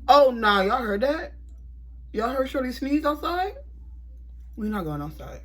Oh, nah, y'all heard that? Y'all heard Shorty sneeze outside? We're not going outside.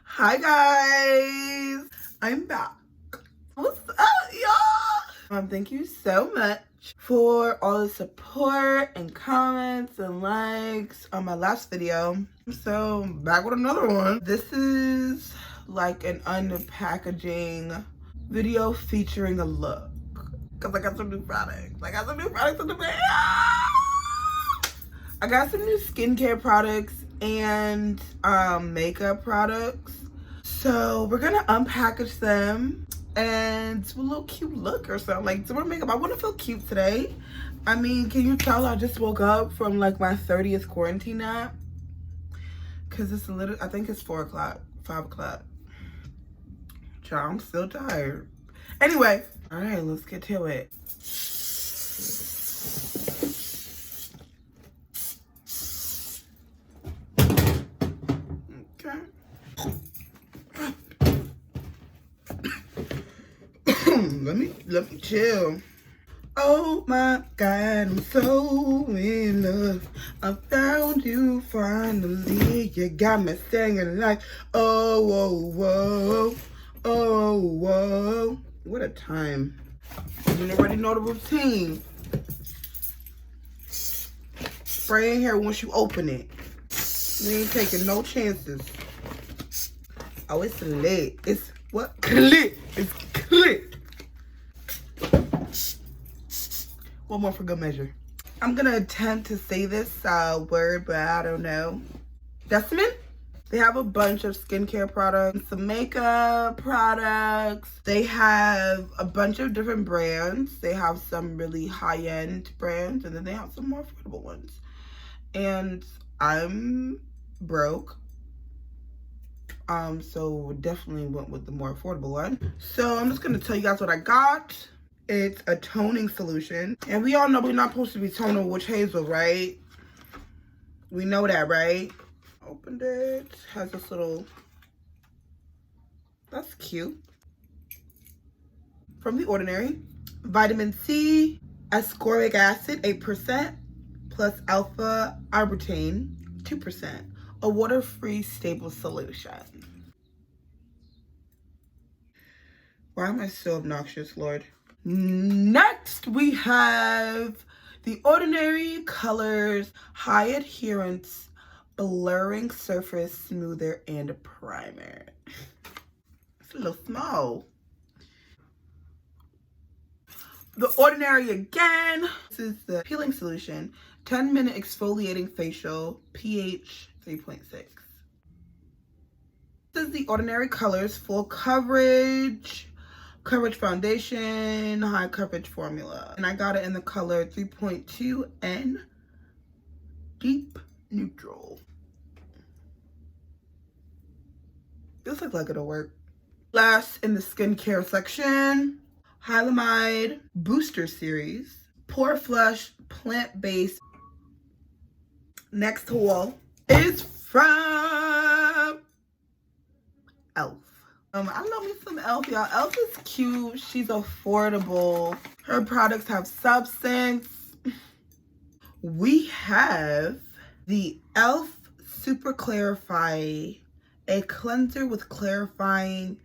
Hi, guys. I'm back. What's up, y'all? Thank you so much for all the support and comments and likes on my last video. So, back with another one. This is like an unpackaging video featuring a look. Because I got some new products. I got some new products in the video. I got some new skincare products and makeup products. So we're gonna unpackage them and do a little cute look or something. Like, do my makeup. I want to feel cute today. I mean, can you tell I just woke up from like my 30th quarantine nap? Because it's a little, I think it's 4 o'clock, 5 o'clock. Child, I'm still tired. Anyway, all right, let's get to it. Okay. let me chill. Oh my God, I'm so in love. I found you finally. You got me singing like, oh, whoa, whoa, oh, whoa. What a time. You already know the routine. Spray in here once you open it. We ain't taking no chances. Oh, it's lit. It's what? Clit. It's clit. One more for good measure. I'm gonna attempt to say this word, but I don't know. DECIEM. They have a bunch of skincare products, some makeup products. They have a bunch of different brands. They have some really high-end brands, and then they have some more affordable ones. And I'm broke. So definitely went with the more affordable one. So I'm just gonna tell you guys what I got. It's a toning solution. And we all know we're not supposed to be toning with witch hazel, right? We know that, right? Opened it. Has this little... That's cute. From The Ordinary. Vitamin C, ascorbic acid, 8%, plus alpha Arbutin, 2%. A water-free stable solution. Why am I so obnoxious, Lord? Next, we have The Ordinary Colors High-Adherence Blurring Surface Smoother and Primer. It's a little small. The Ordinary again. This is the peeling solution. 10-minute exfoliating facial, pH 3.6. This is The Ordinary Colors Full Coverage Foundation, High Coverage Formula. And I got it in the color 3.2N Deep Neutral. This looks like it'll work. Last in the skincare section, Hylamide Booster Series. Pore Flush Plant-Based. Next haul is from e.l.f. I love me some e.l.f., y'all. e.l.f. is cute. She's affordable. Her products have substance. We have the e.l.f. SuperClarify, a cleanser with clarifying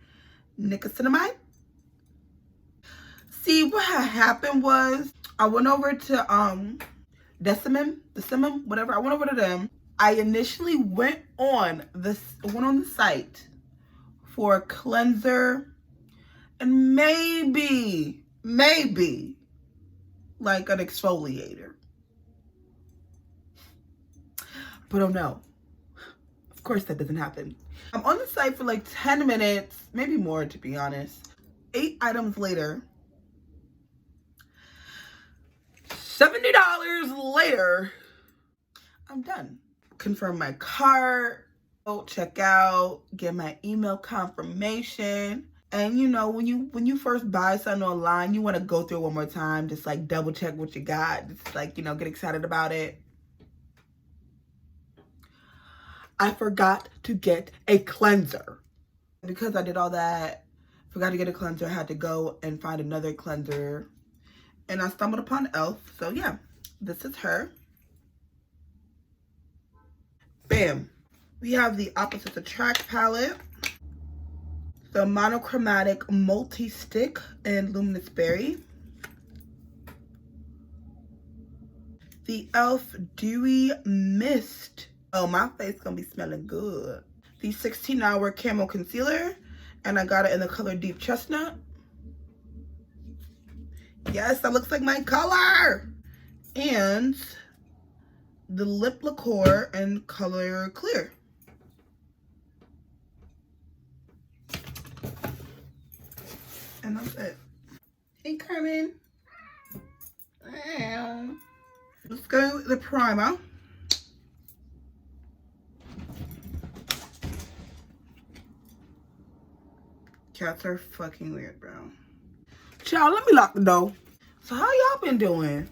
nicotinamide. See, what had happened was I went over to DECIEM, whatever. I went over to them. I initially went on the site for a cleanser and maybe like an exfoliator. But oh no, of course that doesn't happen. I'm on the site for like 10 minutes, maybe more to be honest. 8 items later, $70 later, I'm done. Confirm my cart, check out, get my email confirmation. And you know, when you first buy something online, you want to go through it one more time, just like double check what you got. Just like, you know, get excited about it. I forgot to get a cleanser. Because I did all that, forgot to get a cleanser, I had to go and find another cleanser. and I stumbled upon e.l.f. So yeah, this is her. Bam. We have the Opposites Attract palette, the Monochromatic Multi-Stick and Luminous Berry, the e.l.f. Dewy Mist. Oh, my face gonna be smelling good. The 16-Hour Camo Concealer, and I got it in the color Deep Chestnut. Yes, that looks like my color. And the Lip Lacquer in color Clear. And that's it. Hey, Carmen. Let's go with the primer. Cats are fucking weird, bro. Child, let me lock the door. So how y'all been doing?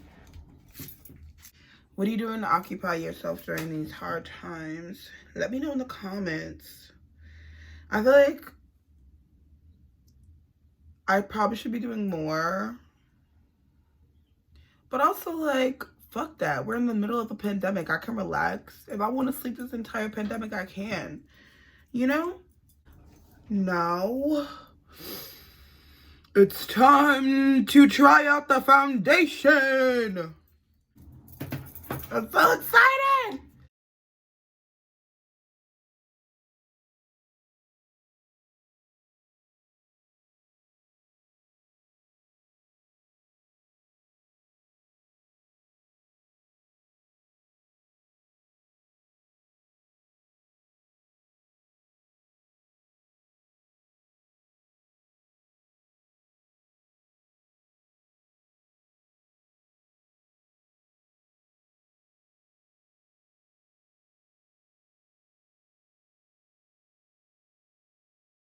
What are you doing to occupy yourself during these hard times? Let me know in the comments. I feel like I probably should be doing more. But also, like, fuck that. We're in the middle of a pandemic. I can relax. If I want to sleep this entire pandemic, I can. You know? Now, it's time to try out the foundation. I'm so excited.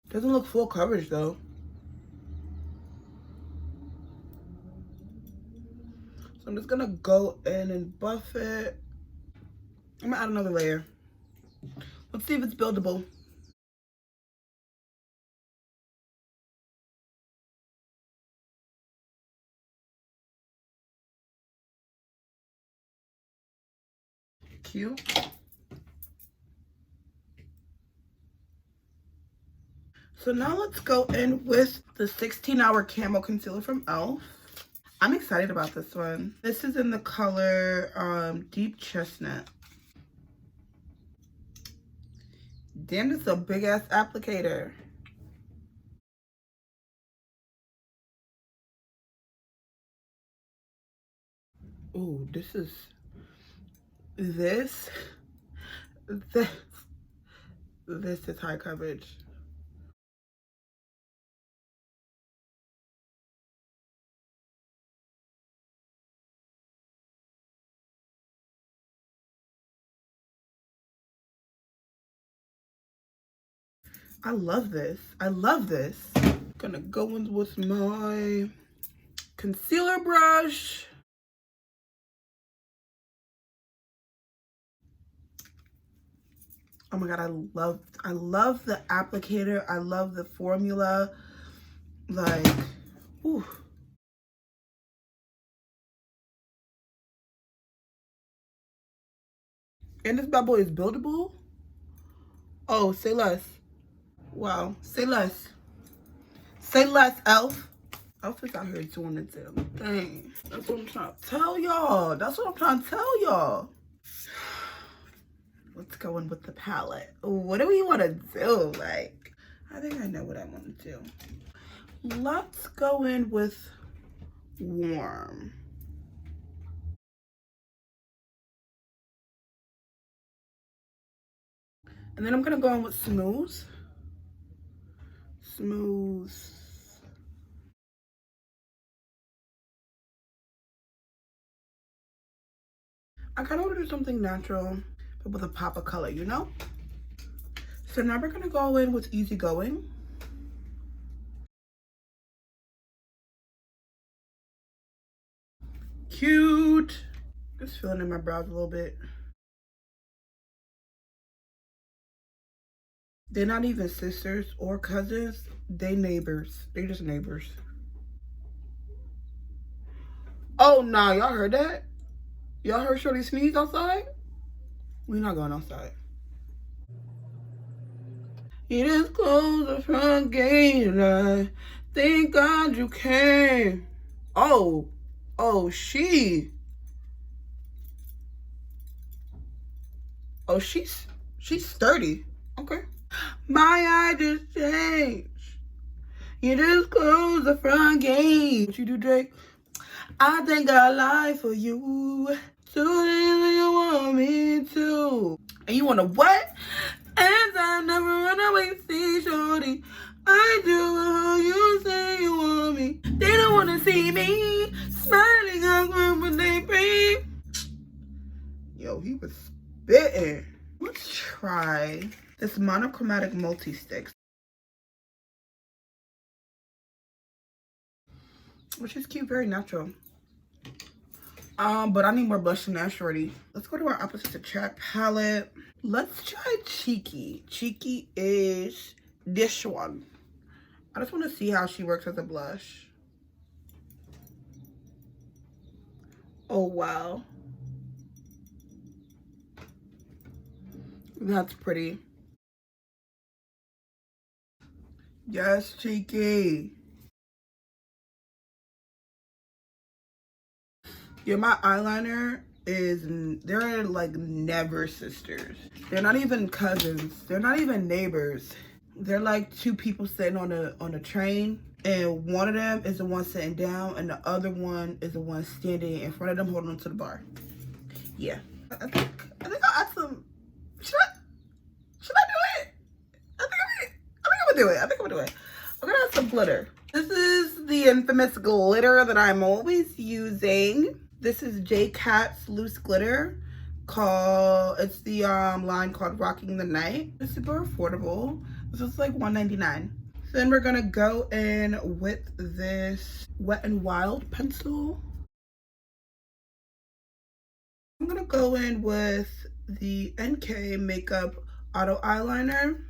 Doesn't look full coverage though. So I'm just gonna go in and buff it. I'm gonna add another layer. Let's see if it's buildable. Cute. So now let's go in with the 16-Hour Camo Concealer from e.l.f. I'm excited about this one. This is in the color Deep Chestnut. Damn, this is a big ass applicator. Ooh, this is high coverage. I love this. I love this. Gonna go in with my concealer brush. Oh my god, I love the applicator. I love the formula. Like, ooh. And this bad boy is buildable. Oh, say less. Wow, say less. Say less, e.l.f. e.l.f. is out here doing it too. Dang. That's what I'm trying to tell y'all. That's what I'm trying to tell y'all. Let's go in with the palette. What do we want to do? Like, I think I know what I want to do. Let's go in with warm. And then I'm going to go in with smooth. Smooth. I kind of want to do something natural, but with a pop of color, you know? So now we're going to go in with easygoing. Cute. Just filling in my brows a little bit. They're not even sisters or cousins. They neighbors. They just neighbors. Oh, nah, y'all heard that? Y'all heard Shorty sneeze outside? We not going outside. You just closed the front gate and I thank God you came. Oh, she's sturdy. Okay. My eye just changed. You just closed the front gate. What you do, Drake? I think I lie for you. Do anything you want me to. And you wanna what? And I never run away, see, shorty. I do how you say you want me. They don't wanna see me smiling on when they breathe. Yo, he was spitting. Let's try this monochromatic multi-stick, which is cute, very natural. But I need more blush than that, shorty. Let's go to our opposite attract palette. Let's try Cheeky. Cheeky is this one. I just want to see how she works as a blush. Oh, wow. That's pretty. Yes, Cheeky. Yeah, my eyeliner is, they're like never sisters. They're not even cousins. They're not even neighbors. They're like two people sitting on a train, and one of them is the one sitting down and the other one is the one standing in front of them holding on to the bar. Yeah. I think I'll add some. Should I do it? I think I'm gonna do it. I'm gonna add some glitter. This is the infamous glitter that I'm always using. This is J Cat's loose glitter. It's the line called Rocking the Night. It's super affordable. This is like $1.99. Then we're gonna go in with this Wet n Wild pencil. I'm gonna go in with the NK Makeup Auto Eyeliner.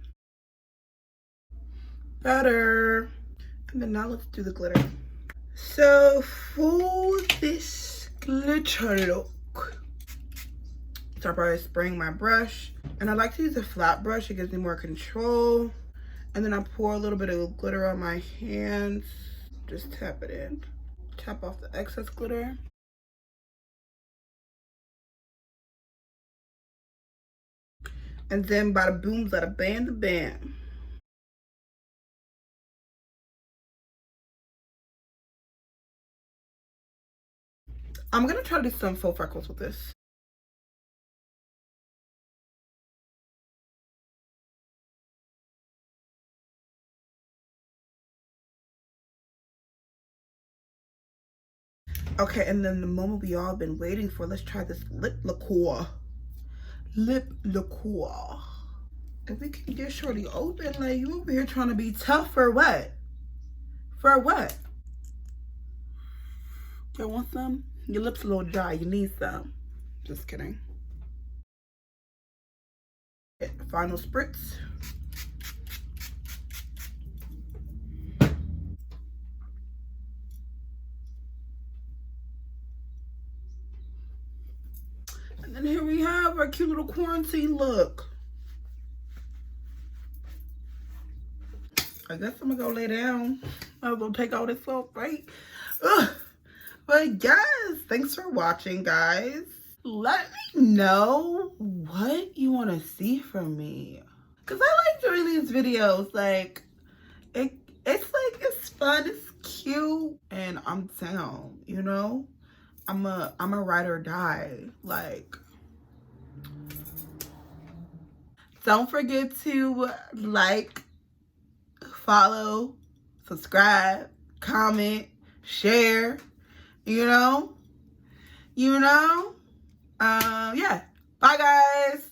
Better. And then now let's do the glitter. So for this glitter look, start by spraying my brush. And I like to use a flat brush. It gives me more control. And then I pour a little bit of glitter on my hands. Just tap it in. Tap off the excess glitter. And then bada boom, bada bam, the bam. I'm gonna try to do some faux freckles with this. Okay, and then the moment we all been waiting for, let's try this lip liqueur. Lip liqueur. If we can get shorty open, like you over here trying to be tough for what? For what? You want some? Your lips a little dry, you need some. Just kidding. Final spritz. And then here we have our cute little quarantine look. I guess I'm gonna go lay down. I'm gonna take all this off, right? Ugh. But yes, thanks for watching, guys. Let me know what you want to see from me, because I like doing these videos. Like, it's fun, it's cute, and I'm down, you know? I'm a ride or die. Like, don't forget to like, follow, subscribe, comment, share, you know? Yeah. Bye, guys.